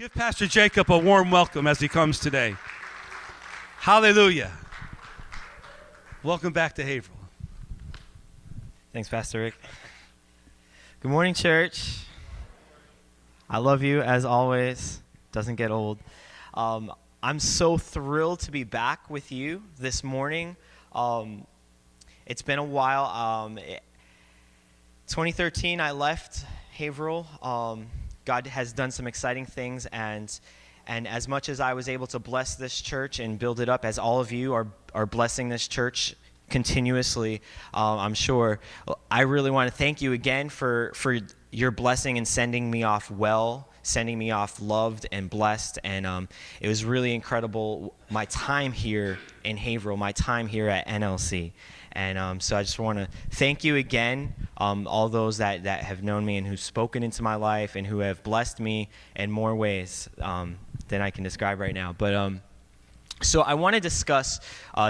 Give Pastor Jacob a warm welcome as he comes today. Hallelujah. Welcome back to Haverhill. Thanks, Pastor Rick. Good morning, church. I love you, as always. Doesn't get old. I'm so thrilled to be back with you this morning. It's been a while. 2013, I left Haverhill. God has done some exciting things, and as much as I was able to bless this church and build it up, as all of you are blessing this church continuously, I'm sure, I really want to thank you again for your blessing and sending me off well, sending me off loved and blessed, and it was really incredible, my time here in Haverhill, my time here at NLC. And so I just want to thank you again, all those that have known me and who've spoken into my life and who have blessed me in more ways than I can describe right now. But so I want to discuss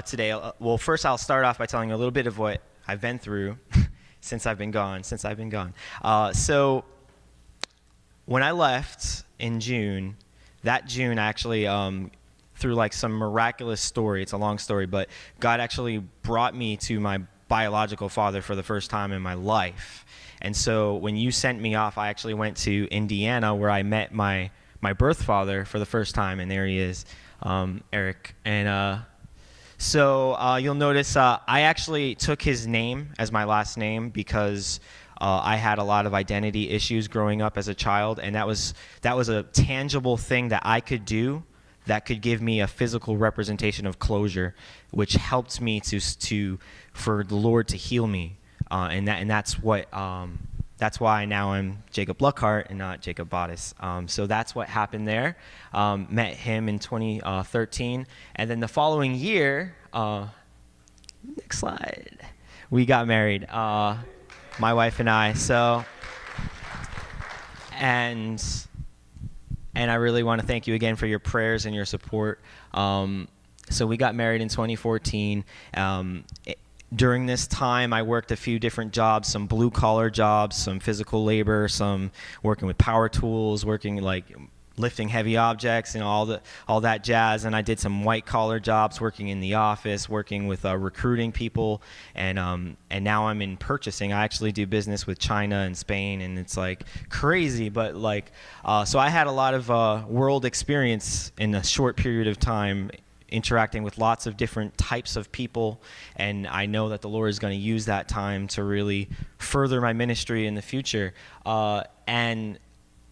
today, well, first I'll start off by telling you a little bit of what I've been through since I've been gone. So when I left in June, that June I actually, through like some miraculous story, it's a long story, but God actually brought me to my biological father for the first time in my life. And so when you sent me off, I actually went to Indiana where I met my birth father for the first time, and there he is, Eric. And so you'll notice I actually took his name as my last name because I had a lot of identity issues growing up as a child, and that was a tangible thing that I could do that could give me a physical representation of closure, which helped me for the Lord to heal me, and that's why now I'm Jacob Luckhart and not Jacob Bodice. So that's what happened there. Met him in 2013, and then the following year, next slide, we got married, my wife and I. So and I really want to thank you again for your prayers and your support. So we got married in 2014. During this time, I worked a few different jobs, some blue-collar jobs, some physical labor, some working with power tools, working like lifting heavy objects and all that jazz. And I did some white-collar jobs, working in the office, working with recruiting people, and now I'm in purchasing. I actually do business with China and Spain, and it's like crazy. But like, so I had a lot of world experience in a short period of time, interacting with lots of different types of people, and I know that the Lord is going to use that time to really further my ministry in the future. And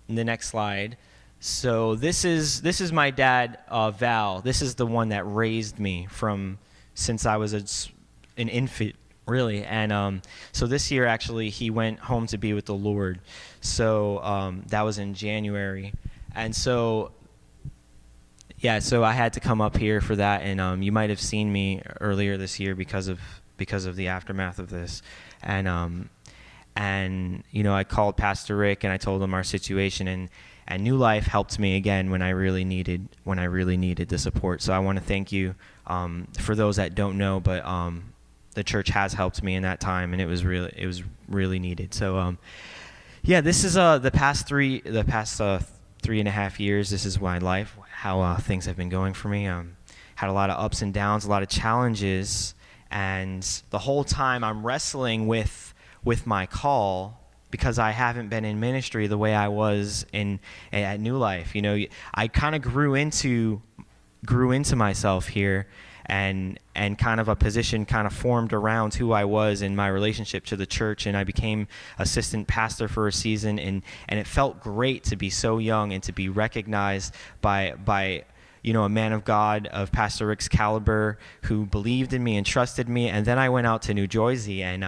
the next slide. So this is my dad, Val. This is the one that raised me since I was an infant, really. And so this year, actually, he went home to be with the Lord. So that was in January. And so, yeah, so I had to come up here for that. And you might have seen me earlier this year because of the aftermath of this. And you know, I called Pastor Rick and I told him our situation, and New Life helped me again when I really needed the support. So I want to thank you for those that don't know, but the church has helped me in that time, and it was really needed. So yeah, this is the past 3.5 years. This is my life, how things have been going for me. Had a lot of ups and downs, a lot of challenges, and the whole time I'm wrestling with my call, because I haven't been in ministry the way I was at New Life. You know, I kind of grew into myself here, and kind of a position kind of formed around who I was in my relationship to the church, and I became assistant pastor for a season, and it felt great to be so young and to be recognized by you know, a man of God of Pastor Rick's caliber who believed in me and trusted me. And then I went out to New Jersey, and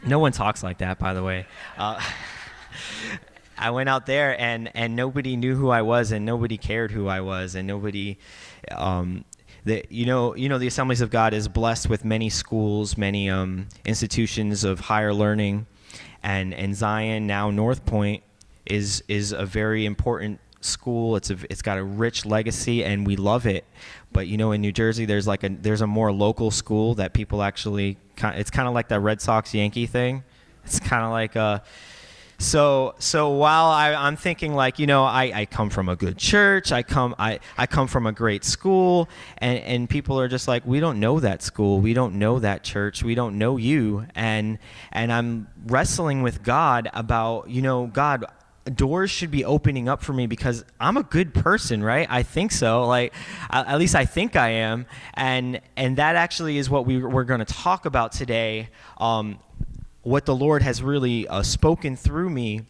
no one talks like that, by the way. I went out there, and nobody knew who I was, and nobody cared who I was, and nobody, you know, the Assemblies of God is blessed with many schools, many institutions of higher learning, and Zion, now North Point, is a very important school. It's got a rich legacy, and we love it. But you know, in New Jersey, there's a more local school that people actually. It's kind of like the Red Sox Yankee thing. It's kind of like So while I'm thinking like, I come from a good church, I come from a great school, and people are just like, we don't know that school, we don't know that church, we don't know you, and I'm wrestling with God about, God, doors should be opening up for me because I'm a good person, right? I think so. Like, at least I think I am, and that actually is what we're going to talk about today. What the Lord has really spoken to me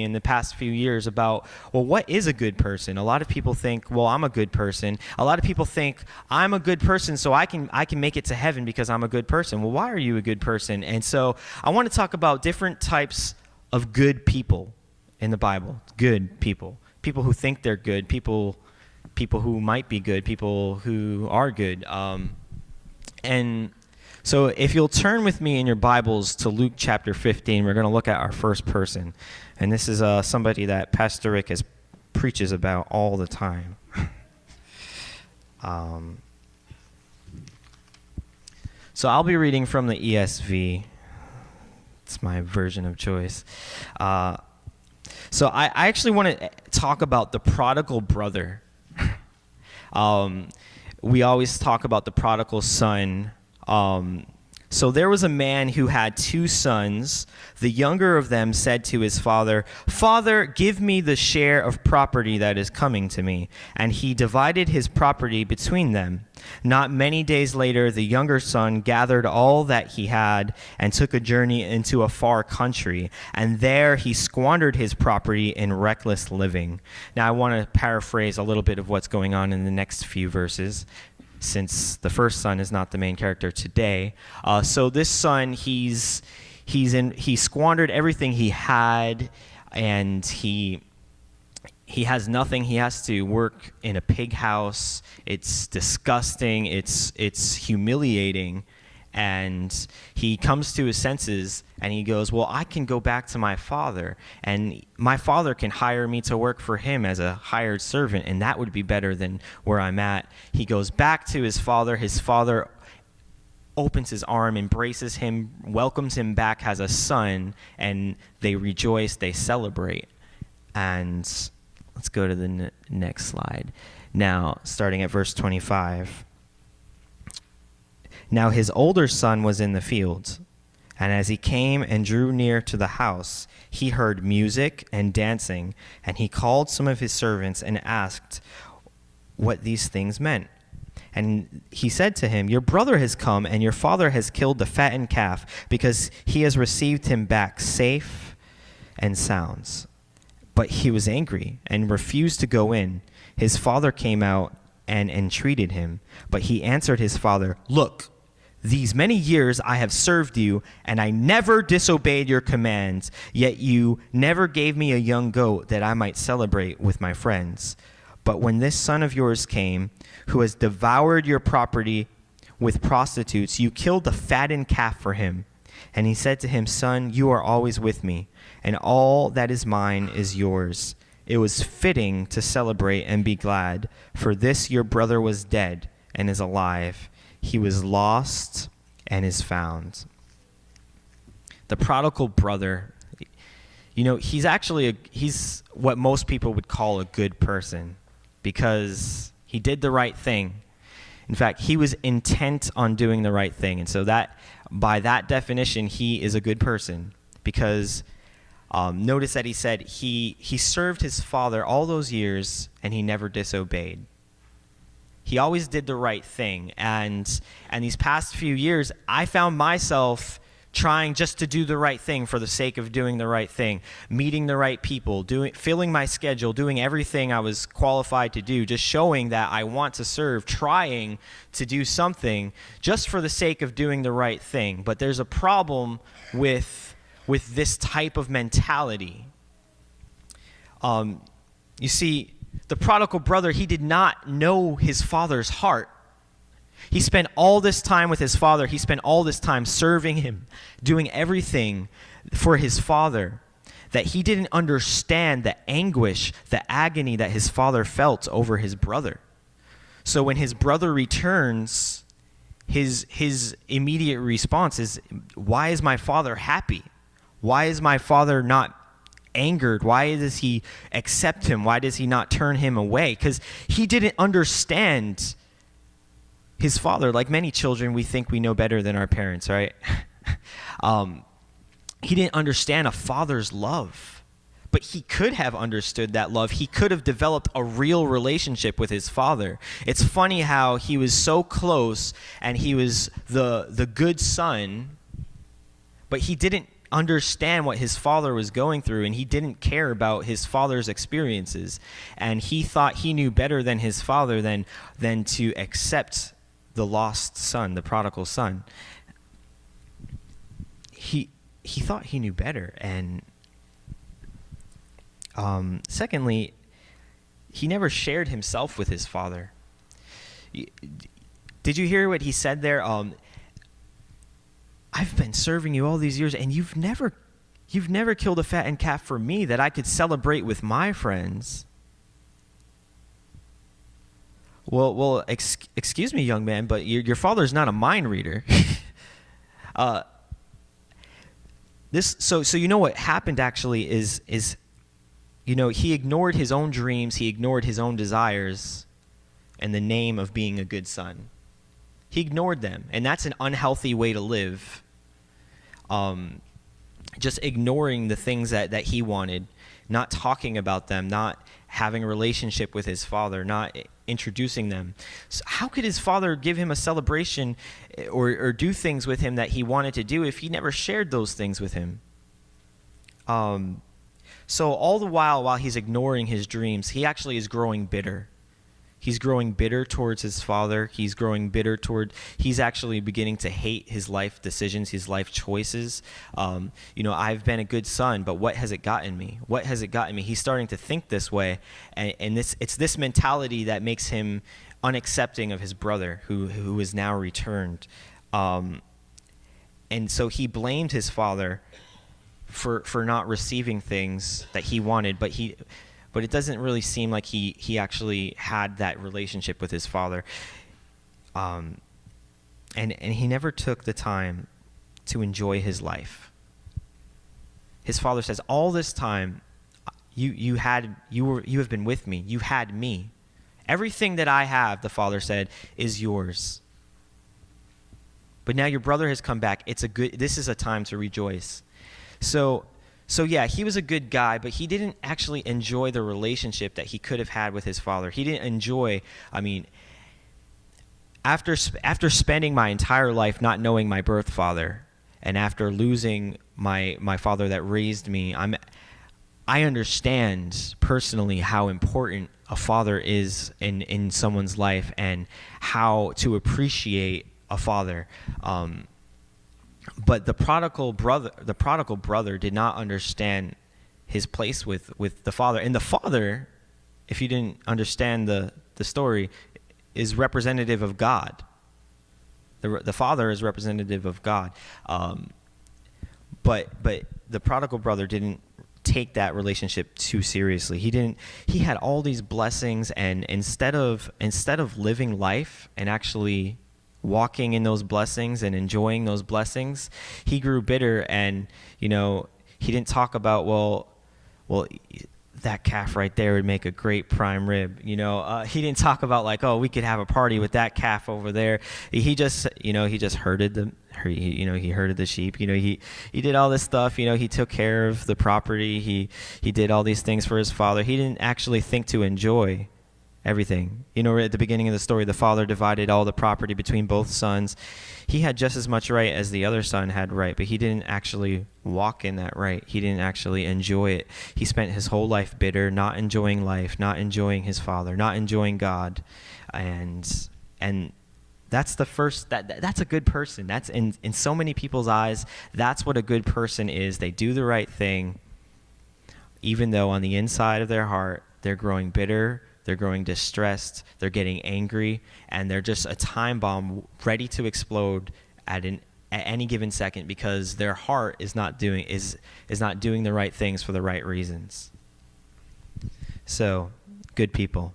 in the past few years about, what is a good person? A lot of people think, I'm a good person. A lot of people think I'm a good person, so I can make it to heaven because I'm a good person. Well, why are you a good person? And so I want to talk about different types of good people in the Bible. Good people. People who think they're good. People who might be good. People who are good. And so if you'll turn with me in your Bibles to Luke chapter 15, we're going to look at our first person. And this is somebody that Pastor Rick preaches about all the time. So I'll be reading from the ESV. It's my version of choice. So I actually want to talk about the prodigal brother. We always talk about the prodigal son. So there was a man who had 2 sons. The younger of them said to his father, "Father, give me the share of property that is coming to me." And he divided his property between them. Not many days later, the younger son gathered all that he had and took a journey into a far country. And there he squandered his property in reckless living. Now I want to paraphrase a little bit of what's going on in the next few verses, since the first son is not the main character today. So this son, he squandered everything he had, and he has nothing. He has to work in a pig house. It's disgusting. It's humiliating. And he comes to his senses and he goes, I can go back to my father, and my father can hire me to work for him as a hired servant, and that would be better than where I'm at. He goes back to his father. His father opens his arm, embraces him, welcomes him back as a son, and they rejoice, they celebrate. And let's go to the next slide. Now, starting at verse 25. Now his older son was in the field, and as he came and drew near to the house, he heard music and dancing, and he called some of his servants and asked what these things meant. And he said to him, "Your brother has come, and your father has killed the fattened calf, because he has received him back safe and sound." But he was angry and refused to go in. His father came out and entreated him, but he answered his father, "Look, these many years I have served you, and I never disobeyed your commands, yet you never gave me a young goat that I might celebrate with my friends. But when this son of yours came, who has devoured your property with prostitutes, you killed the fattened calf for him." And he said to him, "Son, you are always with me, and all that is mine is yours. It was fitting to celebrate and be glad, for this your brother was dead and is alive. He was lost and is found." The prodigal brother, he's what most people would call a good person, because he did the right thing. In fact, he was intent on doing the right thing. And so that, by that definition, he is a good person, because notice that he said he served his father all those years and he never disobeyed. He always did the right thing. And these past few years, I found myself trying just to do the right thing for the sake of doing the right thing, meeting the right people, filling my schedule, doing everything I was qualified to do, just showing that I want to serve, trying to do something just for the sake of doing the right thing. But there's a problem with this type of mentality. You see, the prodigal brother, he did not know his father's heart. He spent all this time with his father. He spent all this time serving him, doing everything for his father, that he didn't understand the anguish, the agony that his father felt over his brother. So when his brother returns, his immediate response is, "Why is my father happy? Why is my father not angered? Why does he accept him? Why does he not turn him away? Because he didn't understand his father. Like many children, we think we know better than our parents, right? He didn't understand a father's love, but he could have understood that love. He could have developed a real relationship with his father. It's funny how he was so close and he was the good son, but he didn't understand what his father was going through, and he didn't care about his father's experiences, and he thought he knew better than his father than to accept the lost son, the prodigal son. He thought he knew better. And secondly, he never shared himself with his father. Did you hear what he said there? I've been serving you all these years, and you've never killed a fattened calf for me that I could celebrate with my friends. Well, excuse me, young man, but your father's not a mind reader. So you know what happened actually is he ignored his own dreams, he ignored his own desires in the name of being a good son. He ignored them, and that's an unhealthy way to live. Just ignoring the things that he wanted, not talking about them, not having a relationship with his father, not introducing them. So how could his father give him a celebration or do things with him that he wanted to do if he never shared those things with him? So all the while he's ignoring his dreams, he actually is growing bitter. He's growing bitter towards his father. He's actually beginning to hate his life decisions, his life choices. I've been a good son, but what has it gotten me? What has it gotten me? He's starting to think this way, and it's this mentality that makes him unaccepting of his brother who is now returned. And so he blamed his father for not receiving things that he wanted, but it doesn't really seem like he actually had that relationship with his father. And he never took the time to enjoy his life. His father says, all this time you have been with me. You had me. Everything that I have, the father said, is yours. But now your brother has come back. This is a time to rejoice. So yeah, he was a good guy, but he didn't actually enjoy the relationship that he could have had with his father. He didn't enjoy, after spending my entire life not knowing my birth father, and after losing my father that raised me, I understand personally how important a father is in someone's life and how to appreciate a father. But the prodigal brother did not understand his place with the father. And the father, if you didn't understand the story, is representative of God. The father is representative of God. But the prodigal brother didn't take that relationship too seriously. He had all these blessings, and instead of living life and actually walking in those blessings and enjoying those blessings, he grew bitter, and he didn't talk about well that calf right there would make a great prime rib. He didn't talk about like, oh, we could have a party with that calf over there. He just herded them. He herded the sheep. He did all this stuff. He took care of the property. He did all these things for his father. He didn't actually think to enjoy everything. At the beginning of the story, the father divided all the property between both sons. He had just as much right as the other son had right, but he didn't actually walk in that right. He didn't actually enjoy it. He spent his whole life bitter, not enjoying life, not enjoying his father, not enjoying God. And that's the first, that's a good person. That's in so many people's eyes, that's what a good person is. They do the right thing, even though on the inside of their heart, they're growing bitter, they're growing distressed, they're getting angry, and they're just a time bomb ready to explode at any given second because their heart is not doing the right things for the right reasons. So, good people,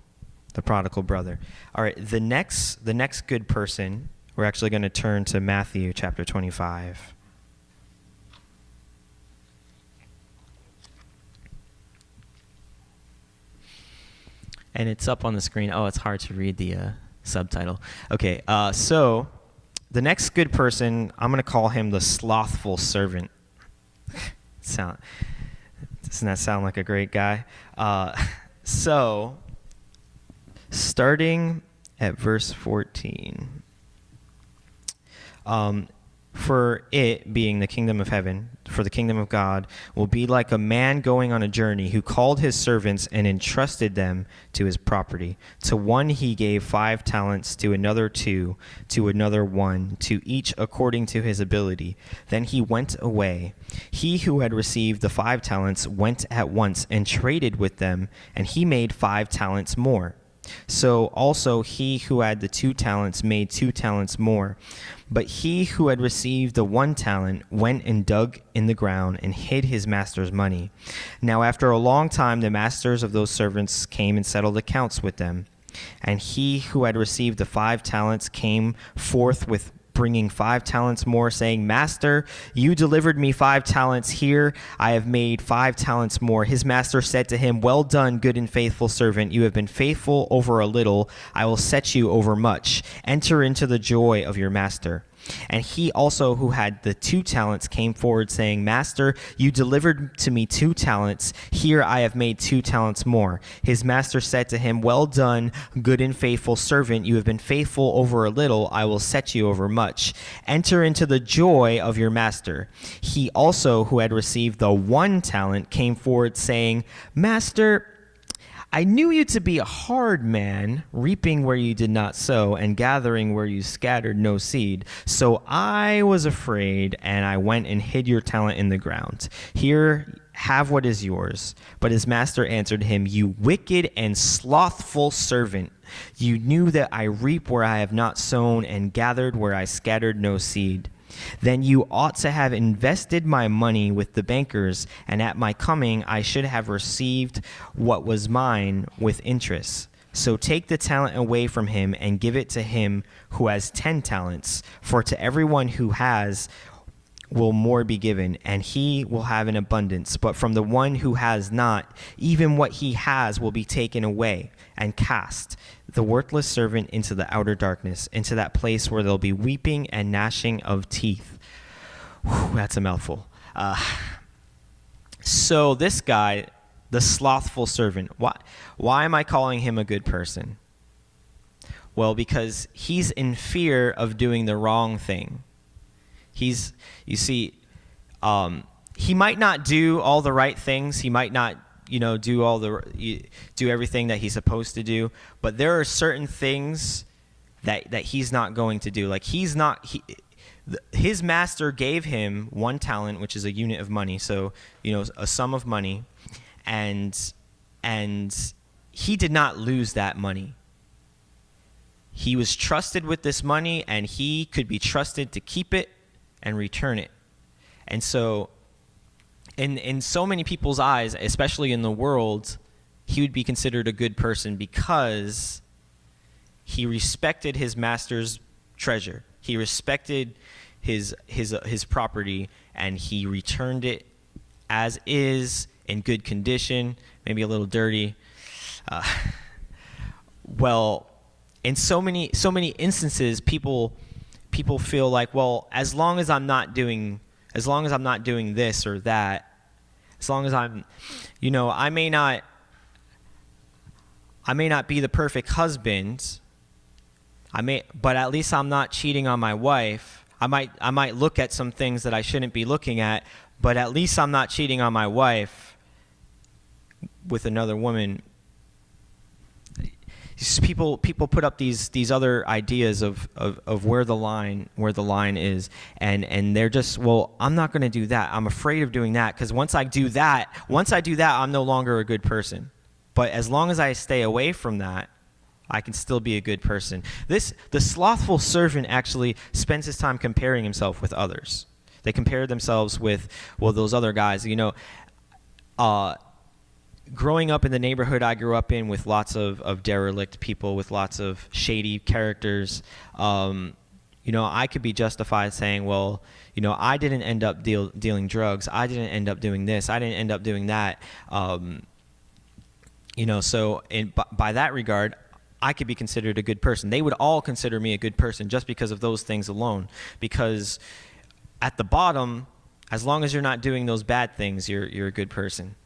the prodigal brother. All right, the next good person, we're actually going to turn to Matthew chapter 25. And it's up on the screen. Oh, it's hard to read the subtitle. Okay, so the next good person, I'm going to call him the slothful servant. Doesn't that sound like a great guy? So, starting at verse 14. For it, being the kingdom of heaven, for the kingdom of God, will be like a man going on a journey who called his servants and entrusted them to his property. To one he gave 5 talents, to another 2, to another 1, to each according to his ability. Then he went away. He who had received the 5 talents went at once and traded with them, and he made 5 talents more. So also he who had the 2 talents made 2 talents more. But he who had received the 1 talent went and dug in the ground and hid his master's money. Now after a long time the masters of those servants came and settled accounts with them. And he who had received the 5 talents came forth with bringing 5 talents more, saying, Master, you delivered me 5 talents. Here I have made 5 talents more. His master said to him, Well done, good and faithful servant. You have been faithful over a little. I will set you over much. Enter into the joy of your master. And he also who had the 2 talents came forward, saying, Master, you delivered to me 2 talents. Here I have made 2 talents more. His master said to him, Well done, good and faithful servant. You have been faithful over a little. I will set you over much. Enter into the joy of your master. He also who had received the 1 talent came forward, saying, Master, I knew you to be a hard man, reaping where you did not sow, and gathering where you scattered no seed. So I was afraid, and I went and hid your talent in the ground. Here, have what is yours. But his master answered him, You wicked and slothful servant. You knew that I reap where I have not sown, and gathered where I scattered no seed. Then you ought to have invested my money with the bankers, and at my coming I should have received what was mine with interest. So take the talent away from him and give it to him who has 10 talents. For to everyone who has will more be given, and he will have an abundance. But from the one who has not, even what he has will be taken away. And cast the worthless servant into the outer darkness, into that place where there'll be weeping and gnashing of teeth. Whew, that's a mouthful. So this guy, the slothful servant, why am I calling him a good person? Well, because he's in fear of doing the wrong thing. He might not do all the right things. He might not do everything that he's supposed to do, but there are certain things that he's not going to do. Like his master gave him 1 talent, which is a unit of money, so a sum of money, and he did not lose that money. He was trusted with this money, and he could be trusted to keep it and return it. And so in so many people's eyes, especially in the world, he would be considered a good person because he respected his master's treasure. He respected his property, and he returned it as is, in good condition, maybe a little dirty. Well, in so many instances, people feel like, well, as long as I'm not doing this or that, as long as I'm, I may not be the perfect husband. But at least I'm not cheating on my wife. I might look at some things that I shouldn't be looking at, but at least I'm not cheating on my wife with another woman. People put up these other ideas of where the line is, and they're just, well, I'm not going to do that. I'm afraid of doing that because once I do that, I'm no longer a good person. But as long as I stay away from that, I can still be a good person. The slothful servant actually spends his time comparing himself with others. They compare themselves with, well, those other guys. Growing up in the neighborhood I grew up in with lots of derelict people, with lots of shady characters, I could be justified saying, well, I didn't end up dealing drugs. I didn't end up doing this. I didn't end up doing that. So by that regard, I could be considered a good person. They would all consider me a good person just because of those things alone. Because at the bottom, as long as you're not doing those bad things, you're a good person.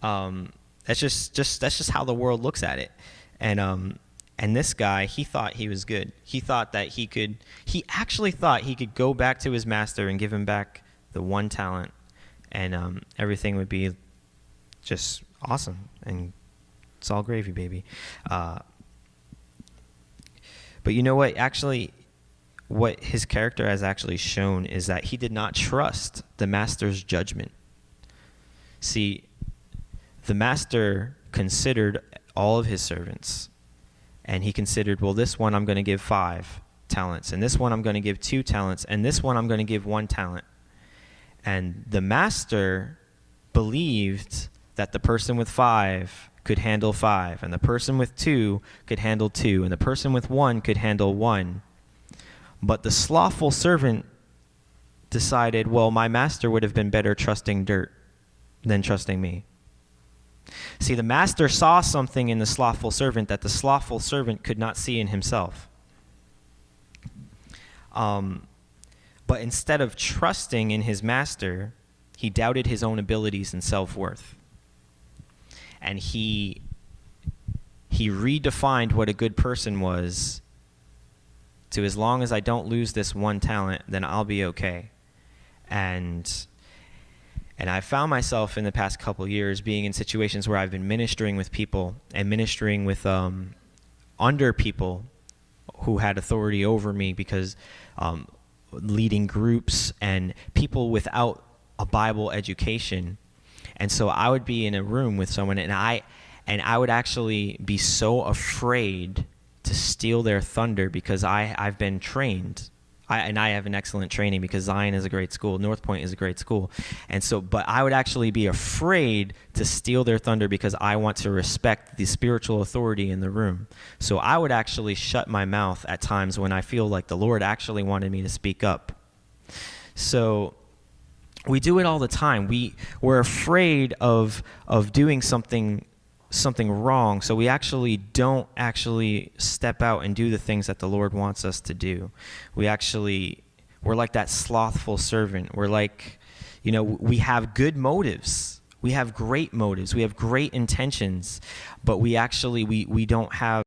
That's just how the world looks at it. And this guy, he thought he was good. He thought that he actually thought he could go back to his master and give him back the one talent, and everything would be just awesome, and it's all gravy, baby. But you know what? Actually, what his character has actually shown is that he did not trust the master's judgment. See, the master considered all of his servants, and he considered, well, this one I'm going to give 5 talents, and this one I'm going to give 2 talents, and this one I'm going to give 1 talent. And the master believed that the person with 5 could handle 5, and the person with 2 could handle 2, and the person with 1 could handle 1. But the slothful servant decided, well, my master would have been better trusting dirt than trusting me. See, the master saw something in the slothful servant that the slothful servant could not see in himself. But instead of trusting in his master, he doubted his own abilities and self-worth. And he redefined what a good person was to, as long as I don't lose this 1 talent, then I'll be okay. And I found myself in the past couple years being in situations where I've been ministering with people and ministering with under people who had authority over me, because leading groups and people without a Bible education. And so I would be in a room with someone, and I would actually be so afraid to steal their thunder, because I've been trained. I have an excellent training, because Zion is a great school. North Point is a great school. And so, but I would actually be afraid to steal their thunder, because I want to respect the spiritual authority in the room. So I would actually shut my mouth at times when I feel like the Lord actually wanted me to speak up. So we do it all the time. We're afraid of doing something wrong, so we actually don't actually step out and do the things that the Lord wants us to do. We're like that slothful servant. We're like, we have good motives. We have great motives. We have great intentions, but we actually we don't have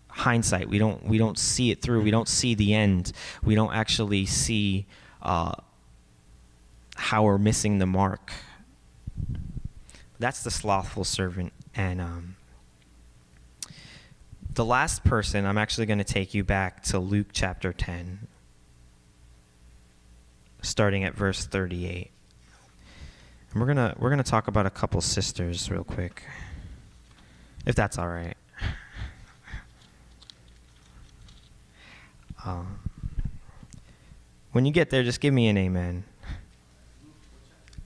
hindsight. We don't see it through. We don't see the end. We don't actually see how we're missing the mark. That's the slothful servant. And the last person, I'm actually going to take you back to Luke chapter 10, starting at verse 38. And we're gonna talk about a couple sisters real quick, if that's all right. When you get there, just give me an amen.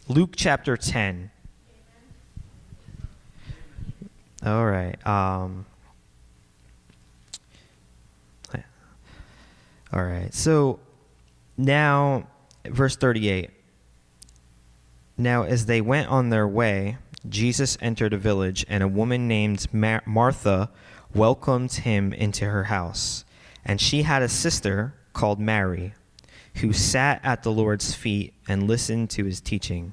Luke chapter 10. All right. All right. So now, verse 38. Now, as they went on their way, Jesus entered a village, and a woman named Martha welcomed him into her house. And she had a sister called Mary, who sat at the Lord's feet and listened to his teaching.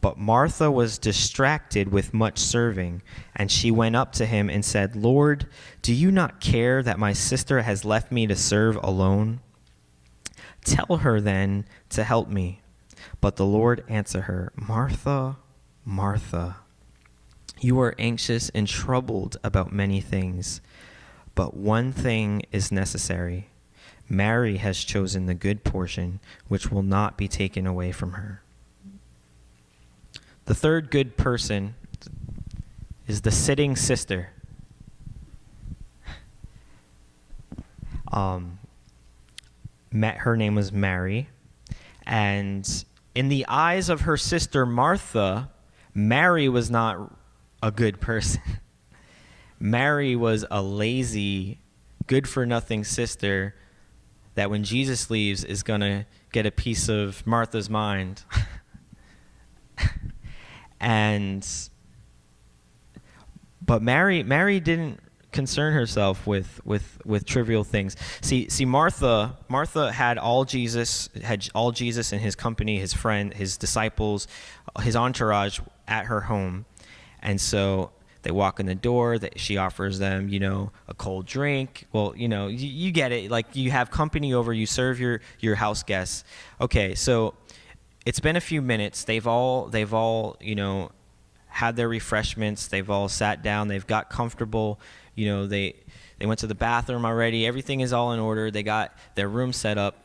But Martha was distracted with much serving, and she went up to him and said, "Lord, do you not care that my sister has left me to serve alone? Tell her then to help me." But the Lord answered her, "Martha, Martha, you are anxious and troubled about many things, but one thing is necessary. Mary has chosen the good portion, which will not be taken away from her." The third good person is the sitting sister. Her name was Mary, and in the eyes of her sister Martha, Mary was not a good person. Mary was a lazy, good-for-nothing sister that when Jesus leaves is going to get a piece of Martha's mind. And But Mary didn't concern herself with trivial things. See, Martha had all Jesus and his company, his friend, his disciples, his entourage at her home. And so they walk in the door, she offers them, a cold drink. Well, you get it. Like, you have company over, you serve your house guests. Okay, so it's been a few minutes. They've all had their refreshments. They've all sat down. They've got comfortable. They went to the bathroom already. Everything is all in order. They got their room set up.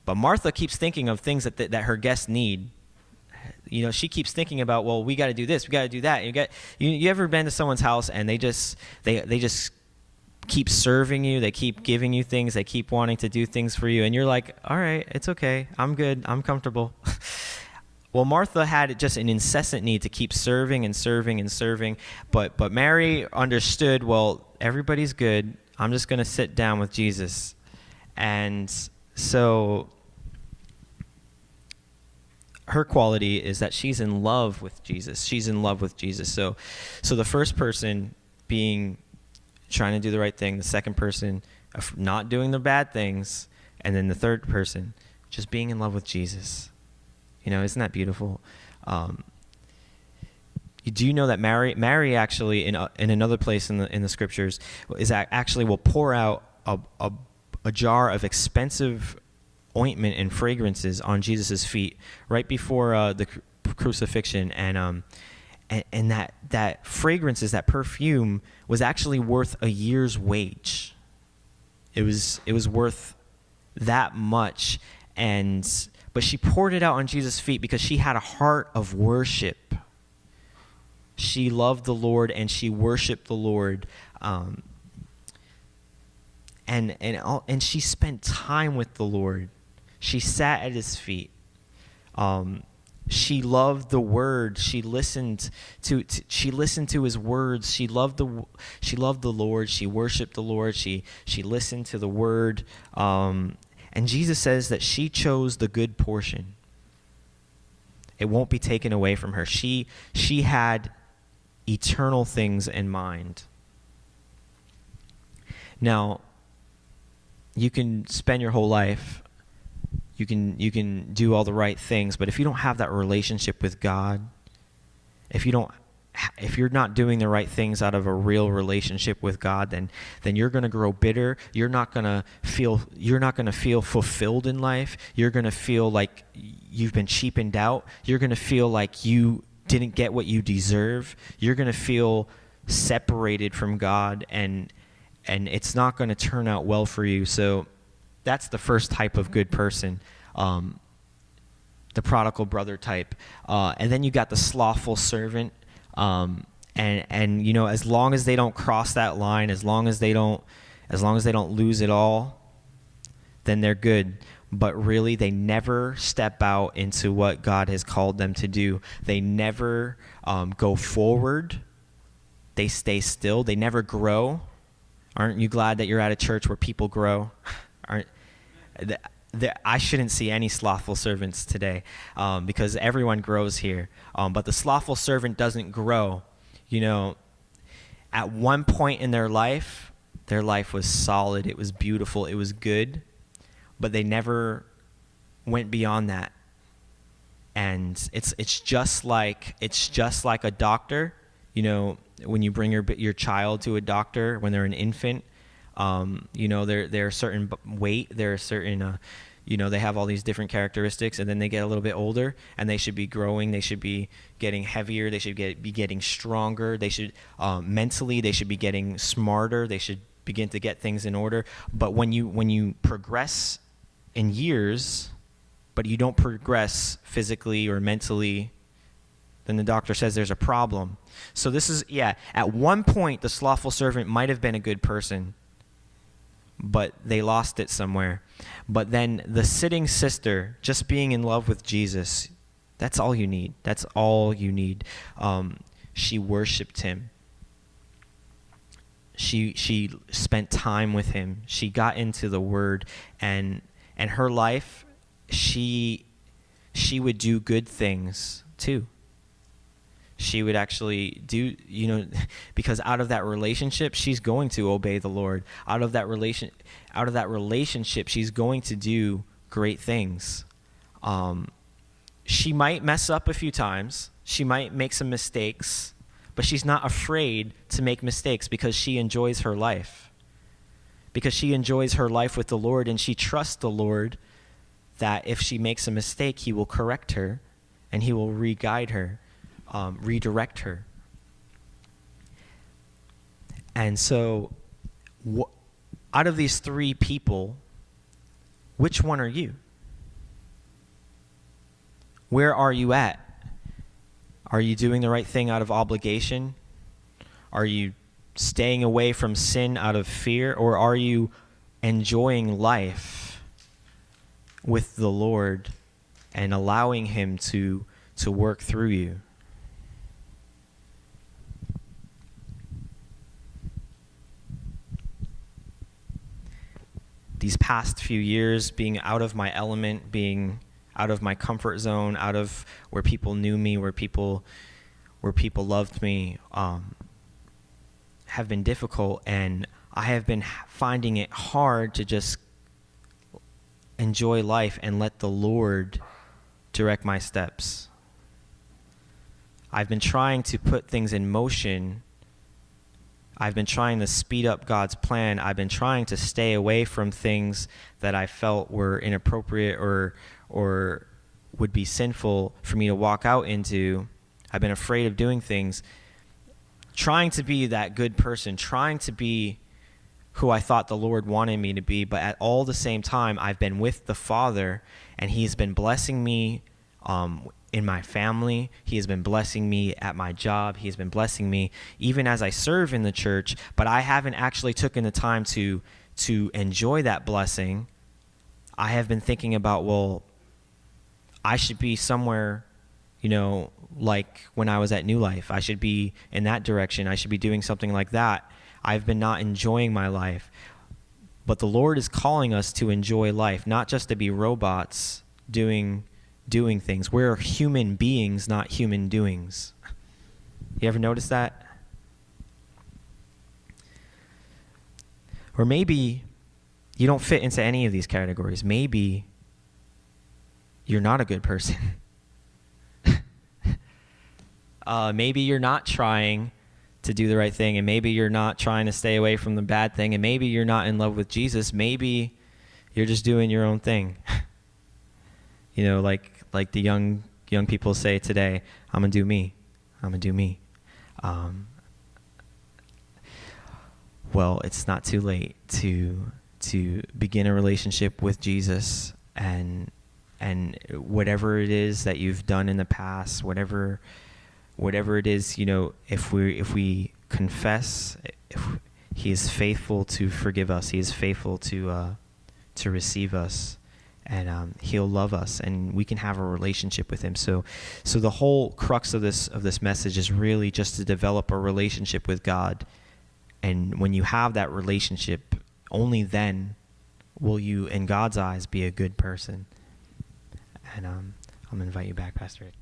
But Martha keeps thinking of things that her guests need. She keeps thinking about, well, we got to do this, we got to do that. You ever been to someone's house and they just keep serving you, they keep giving you things, they keep wanting to do things for you, and you're like, all right, it's okay, I'm good, I'm comfortable. Well, Martha had just an incessant need to keep serving and serving and serving, but Mary understood, well, everybody's good, I'm just going to sit down with Jesus. And so her quality is that she's in love with Jesus. She's in love with Jesus. So the first person being trying to do the right thing, the second person not doing the bad things, and then the third person just being in love with Jesus. Isn't that beautiful? Do you know that Mary actually in another place in the scriptures is actually will pour out a jar of expensive ointment and fragrances on Jesus' feet right before the crucifixion, and that fragrances, that perfume, was actually worth a year's wage. It was worth that much, but she poured it out on Jesus' feet because she had a heart of worship. She loved the Lord and she worshiped the Lord, and she spent time with the Lord. She sat at his feet. She loved the word. She listened to his words. She loved the Lord. She worshiped the Lord. She listened to the word. And Jesus says that she chose the good portion. It won't be taken away from her. She had eternal things in mind. Now, you can spend your whole life, you can do all the right things, but if you don't have that relationship with God, if you're not doing the right things out of a real relationship with God, then you're going to grow bitter. You're not going to feel fulfilled in life. You're going to feel like you've been cheapened out. You're going to feel like you didn't get what you deserve. You're going to feel separated from God, and it's not going to turn out well for you. So that's the first type of good person, the prodigal brother type. And then you got the slothful servant. And as long as they don't cross that line, as long as they don't lose it all, then they're good. But really, they never step out into what God has called them to do. They never go forward. They stay still. They never grow. Aren't you glad that you're at a church where people grow? I shouldn't see any slothful servants today, because everyone grows here. But the slothful servant doesn't grow. At one point in their life was solid. It was beautiful. It was good. But they never went beyond that. And it's just like a doctor. When you bring your child to a doctor when they're an infant, they're a certain weight, they're a certain, they have all these different characteristics, and then they get a little bit older, and they should be growing, they should be getting heavier, they should be getting stronger, they should, mentally, they should be getting smarter, they should begin to get things in order. But when you progress in years, but you don't progress physically or mentally, then the doctor says there's a problem. So this is, at one point, the slothful servant might have been a good person, but they lost it somewhere. But then the sitting sister, just being in love with Jesus, that's all you need. That's all you need. She worshiped him. She spent time with him. She got into the word, and her life, she would do good things too. she would actually do, because out of that relationship, she's going to obey the Lord. Out of that relationship, she's going to do great things. She might mess up a few times. She might make some mistakes, but she's not afraid to make mistakes because she enjoys her life. Because she enjoys her life with the Lord, and she trusts the Lord that if she makes a mistake, he will correct her and he will re-guide her, redirect her. And so out of these three people, which one are you? Where are you at? Are you doing the right thing out of obligation? Are you staying away from sin out of fear? Or are you enjoying life with the Lord and allowing him to work through you? These past few years, being out of my element, being out of my comfort zone, out of where people knew me, where people loved me, have been difficult, and I have been finding it hard to just enjoy life and let the Lord direct my steps. I've been trying to put things in motion. I've been trying to speed up God's plan. I've been trying to stay away from things that I felt were inappropriate or would be sinful for me to walk out into. I've been afraid of doing things, trying to be that good person, trying to be who I thought the Lord wanted me to be, but at all the same time, I've been with the Father, and he's been blessing me in my family. He has been blessing me at my job. He has been blessing me even as I serve in the church, but I haven't actually taken the time to enjoy that blessing. I have been thinking about, well, I should be somewhere, like when I was at New Life. I should be in that direction. I should be doing something like that. I've been not enjoying my life. But the Lord is calling us to enjoy life, not just to be robots doing things. We're human beings, not human doings. You ever notice that? Or maybe you don't fit into any of these categories. Maybe you're not a good person. Maybe you're not trying to do the right thing, and maybe you're not trying to stay away from the bad thing, and maybe you're not in love with Jesus. Maybe you're just doing your own thing. Like the young people say today, I'm gonna do me. I'm gonna do me. Well, it's not too late to begin a relationship with Jesus, and whatever it is that you've done in the past, whatever it is, if we confess, if he is faithful to forgive us, he is faithful to receive us, and he'll love us, and we can have a relationship with him. So the whole crux of this message is really just to develop a relationship with God. And when you have that relationship, only then will you, in God's eyes, be a good person. And I'm going to invite you back, Pastor Rick.